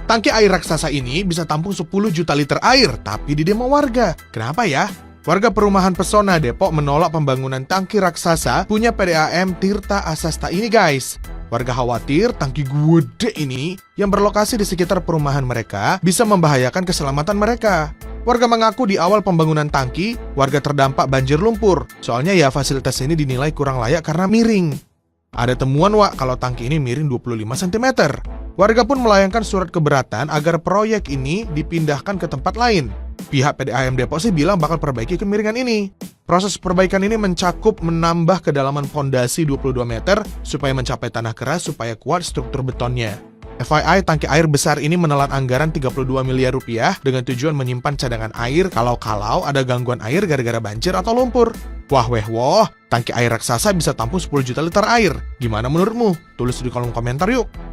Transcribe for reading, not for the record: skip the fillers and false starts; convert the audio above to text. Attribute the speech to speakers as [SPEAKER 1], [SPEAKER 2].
[SPEAKER 1] Tangki air raksasa ini bisa tampung 10 juta liter air, tapi didemo warga. Kenapa ya? Warga perumahan Pesona Depok menolak pembangunan tangki raksasa punya PDAM Tirta Asasta ini guys. Warga khawatir tangki gede ini yang berlokasi di sekitar perumahan mereka bisa membahayakan keselamatan mereka. Warga mengaku di awal pembangunan tangki, warga terdampak banjir lumpur. Soalnya ya fasilitas ini dinilai kurang layak karena miring. Ada temuan kalau tangki ini miring 25 cm. Warga pun melayangkan surat keberatan agar proyek ini dipindahkan ke tempat lain. Pihak PDAM Depok sih bilang bakal perbaiki kemiringan ini. Proses perbaikan ini mencakup menambah kedalaman fondasi 22 meter supaya mencapai tanah keras supaya kuat struktur betonnya. FYI, tangki air besar ini menelan anggaran 32 miliar rupiah dengan tujuan menyimpan cadangan air kalau ada gangguan air gara-gara banjir atau lumpur. Wah, tangki air raksasa bisa tampung 10 juta liter air. Gimana menurutmu? Tulis di kolom komentar yuk!